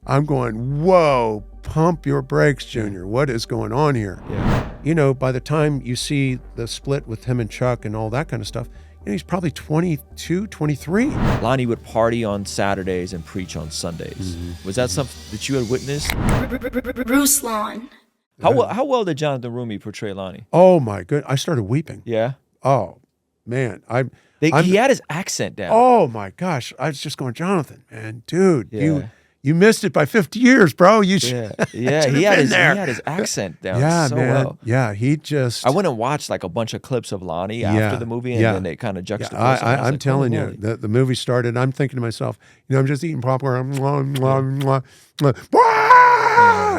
I'm going, whoa, pump your brakes, Junior. What is going on here? Yeah. You know, by the time you see the split with him and Chuck and all that kind of stuff, you know, he's probably 22, 23. Lonnie would party on Saturdays and preach on Sundays. Was that something that you had witnessed? Ruslan. How well did Jonathan Roumie portray Lonnie? Oh my goodness, I started weeping. Yeah. Oh man, He had his accent down. Oh my gosh, I was just going, Jonathan, man, dude, Yeah. you missed it by 50 years, bro. You Yeah, he had his accent down. Yeah, so man. well. Yeah, he just. I went and watched like a bunch of clips of Lonnie after the movie, and then they kind of juxtaposed. I'm telling you, the movie started. I'm thinking to myself, you know, I'm just eating popcorn.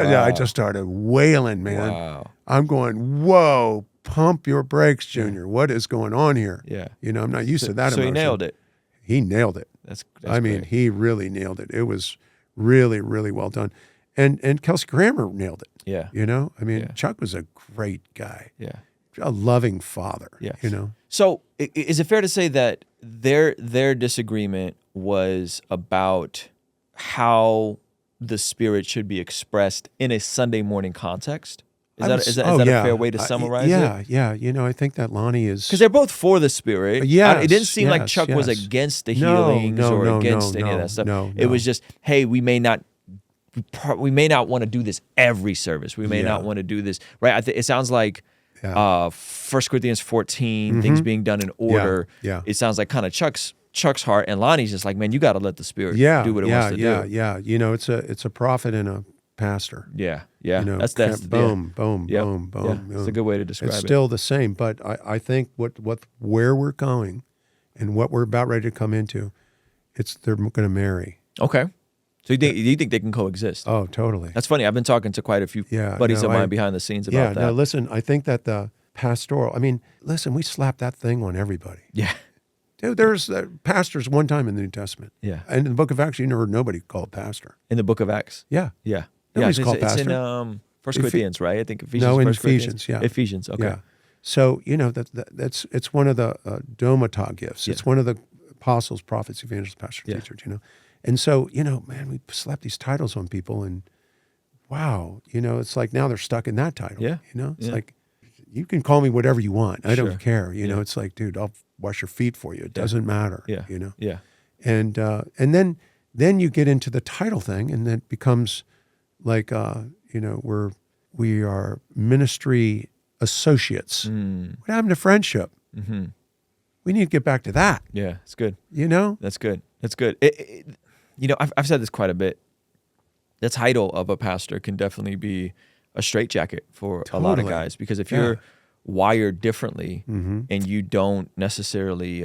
Yeah, I just started wailing, man. Wow. I'm going, whoa, pump your brakes, Junior. What is going on here? Yeah. You know, I'm not used to that. So emotion. he nailed it. He nailed it. That's I mean, great. he really nailed it. It was really, really well done. And Kelsey Grammer nailed it. Yeah. You know, I mean, Chuck was a great guy. Yeah. A loving father. Yeah. You know. So is it fair to say that their disagreement was about how the Spirit should be expressed in a Sunday morning context? Is that a fair way to summarize it? Yeah. You know, I think that Lonnie is, because they're both for the Spirit. Yes, It didn't seem like yes, Chuck was yes. against the No, healings no, or no, against no, any of no, that stuff. no, It no. was just, hey, we may not want to do this every service. We may not want to do this, right? It sounds like 1 Corinthians 14, things being done in order. Yeah. It sounds like kind of Chuck's heart, and Lonnie's just like, man, you got to let the Spirit do what it wants to do. Yeah. You know, it's a prophet and a pastor. Yeah. You know, That's boom. Yeah. It's a good way to describe It's it. still the same, but I think where we're going and what we're about ready to come into, they're going to marry. Okay. So you think they can coexist? Oh, totally. That's funny. I've been talking to quite a few buddies of mine behind the scenes about that. No, listen, I think that the pastoral, I mean, listen, we slap that thing on everybody. Yeah. Dude, there's pastors one time in the New Testament. Yeah. And in the book of Acts, you never heard nobody called pastor. In the book of Acts. Yeah. Yeah. Nobody's Yeah, called it's pastor. in 1 Corinthians, right? I think Ephesians. No, in 1 Corinthians. Ephesians, yeah. Ephesians, okay. Yeah. So, you know, it's one of the domata gifts. Yeah. It's one of the apostles, prophets, evangelists, pastors, teachers, you know. And so, you know, man, we slap these titles on people and wow, you know, it's like now they're stuck in that title. Yeah. You know, it's like, you can call me whatever you want. I Sure. don't care. You know, Yeah. it's like, dude, I'll wash your feet for you. It doesn't matter. Yeah. You know? Yeah. And then you get into the title thing and it becomes like, you know, we are ministry associates. What happened to friendship? Mm-hmm. We need to get back to that. Yeah. It's good. You know? That's good. That's good. You know, I've said this quite a bit. The title of a pastor can definitely be a straitjacket for a lot of guys, because if you're wired differently and you don't necessarily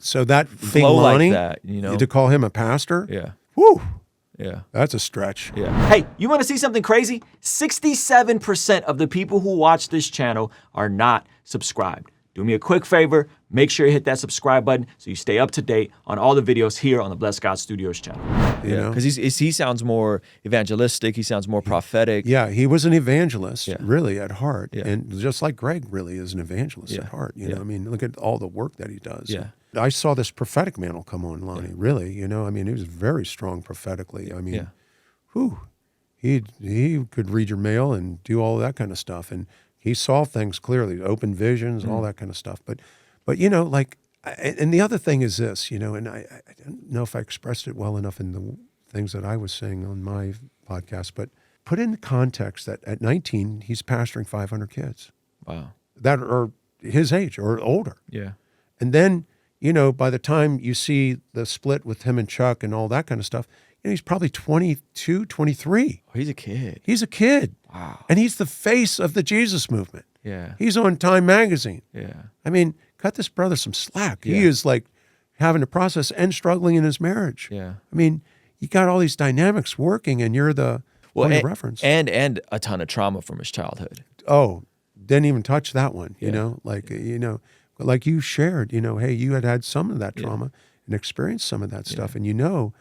so that thing, flow Lonnie, like that, you know, to call him a pastor, yeah, that's a stretch. yeah. Hey, you want to see something crazy? 67% of the people who watch this channel are not subscribed. Do me a quick favor, make sure you hit that subscribe button so you stay up to date on all the videos here on the Blessed God Studios channel. You know? Because he sounds more evangelistic. He sounds more prophetic. Yeah, he was an evangelist, really, at heart. Yeah. And just like Greg really is an evangelist at heart. You know, I mean, look at all the work that he does. Yeah. I saw this prophetic mantle come on Lonnie, really. You know, I mean, he was very strong prophetically. I mean, he could read your mail and do all that kind of stuff. And he saw things clearly, open visions, all that kind of stuff. But you know, like, and the other thing is this, you know, and I don't know if I expressed it well enough in the things that I was saying on my podcast, but put in the context that at 19, he's pastoring 500 kids. Wow. That are his age or older. Yeah. And then, you know, by the time you see the split with him and Chuck and all that kind of stuff, you know, he's probably 22, 23. Oh, he's a kid. He's a kid. Wow. And he's the face of the Jesus movement. Yeah. He's on Time Magazine. Yeah. I mean, cut this brother some slack. Yeah. He is like having to process and struggling in his marriage. Yeah. I mean, you got all these dynamics working and you're the point of reference. And a ton of trauma from his childhood. Oh, didn't even touch that one, you Yeah. know, like, you know, like you shared, you know, hey, you had some of that trauma and experienced some of that stuff. And you know,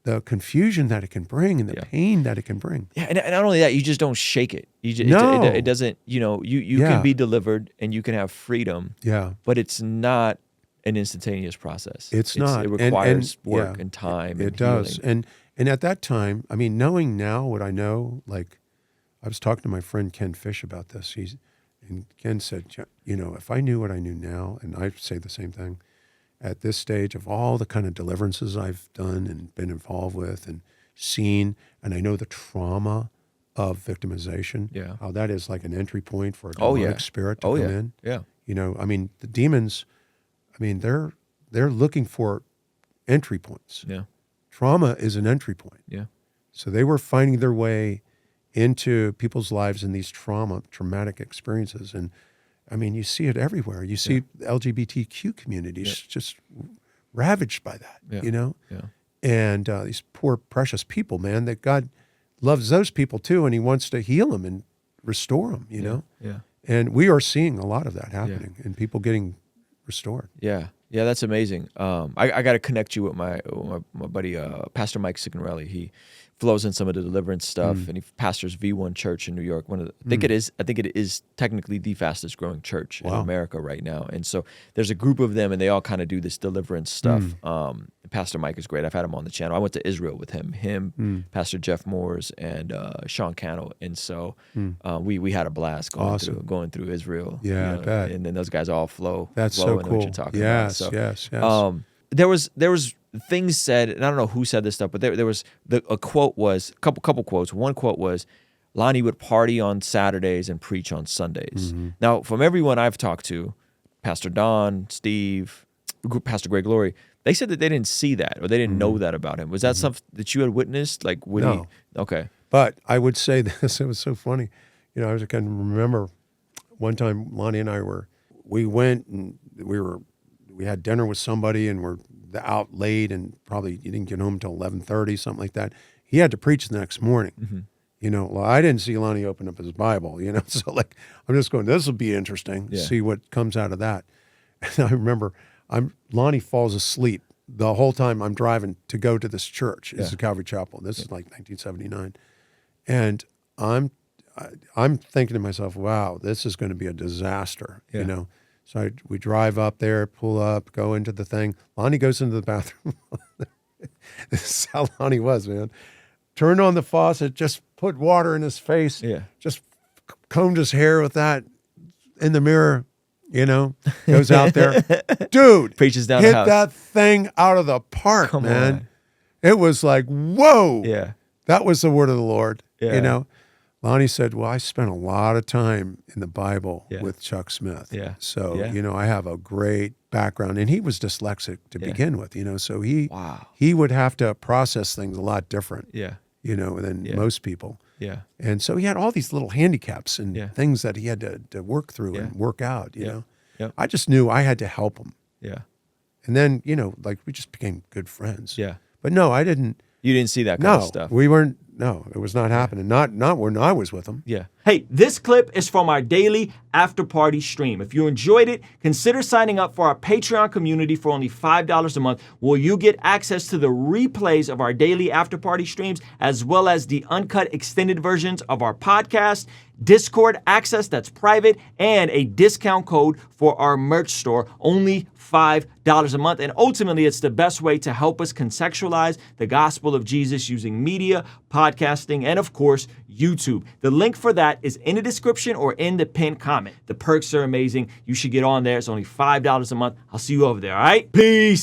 the confusion that it can bring and the pain that it can bring. Yeah, and not only that, you just don't shake it. You just, No. it doesn't, you know, you can be delivered and you can have freedom. Yeah. But it's not an instantaneous process. It's not. It requires and work and time. It and does. healing. And at that time, I mean, knowing now what I know, like I was talking to my friend Ken Fish about this. And Ken said, you know, if I knew what I knew now, and I say the same thing, at this stage of all the kind of deliverances I've done and been involved with and seen, and I know the trauma of victimization, Yeah. how that is like an entry point for a Oh, demonic yeah. spirit to Oh, come yeah. in. Yeah. You know, I mean, the demons, I mean, they're looking for entry points. Yeah. Trauma is an entry point. Yeah. So they were finding their way into people's lives in these traumatic experiences. And I mean, you see it everywhere. You see the LGBTQ communities just ravaged by that, you know? Yeah. And these poor, precious people, man, that God loves those people too, and he wants to heal them and restore them, you know? Yeah. And we are seeing a lot of that happening and people getting restored. Yeah. Yeah, that's amazing. I got to connect you with my buddy, Pastor Mike Signorelli. He flows in some of the deliverance stuff, and he pastors V1 Church in New York. I think it is technically the fastest growing church in America right now. And so there's a group of them, and they all kind of do this deliverance stuff. Pastor Mike is great. I've had him on the channel. I went to Israel with him, Pastor Jeff Moores, and Sean Cannell. And so we had a blast going through Israel. Yeah, I bet. And then those guys all flow. That's flow so into cool. What you're talking about. Yes, So, yes, yes. There was things said, and I don't know who said this stuff, but there was a quote was a couple quotes. One quote was, Lonnie would party on Saturdays and preach on Sundays. Now, from everyone I've talked to, Pastor Don, Steve, Pastor Greg Glory, they said that they didn't see that or they didn't know that about him. Was that something that you had witnessed? Like, would No. he? Okay. But I would say this, it was so funny. You know, I can remember one time Lonnie and I we went and we had dinner with somebody and we're out late and probably you didn't get home until 11:30, something like that. He had to preach the next morning. You know, well, I didn't see Lonnie open up his Bible, you know, so like, I'm just going, this will be interesting, see what comes out of that. And I remember Lonnie falls asleep the whole time I'm driving to go to this church. It's a Calvary Chapel. This is like 1979. And I'm thinking to myself, wow, this is going to be a disaster, you know? So we drive up there, pull up, go into the thing. Lonnie goes into the bathroom. This is how Lonnie was, man. Turned on the faucet, just put water in his face, just combed his hair with that in the mirror, you know, goes out there. Dude, Preaches down hit the house. that thing out of the park, Come man. on. It was like, whoa. Yeah. That was the word of the Lord, Yeah. you know. Lonnie said, well, I spent a lot of time in the Bible with Chuck Smith. Yeah. So, Yeah. you know, I have a great background. And he was dyslexic to begin with, you know. So he would have to process things a lot different, you know, than most people. Yeah. And so he had all these little handicaps and things that he had to work through and work out, you know. Yep. I just knew I had to help him. Yeah. And then, you know, like we just became good friends. Yeah. But no, I didn't. You didn't see that kind of stuff. We weren't. No, it was not happening. Not when I was with him. Yeah. Hey, this clip is from our daily after party stream. If you enjoyed it, consider signing up for our Patreon community for only $5 a month, where you get access to the replays of our daily after party streams, as well as the uncut extended versions of our podcast, Discord access that's private, and a discount code for our merch store, only $5 a month. And ultimately, it's the best way to help us contextualize the gospel of Jesus using media, podcasting, and of course, YouTube. The link for that is in the description or in the pinned comment. The perks are amazing. You should get on there. It's only $5 a month. I'll see you over there, all right? Peace.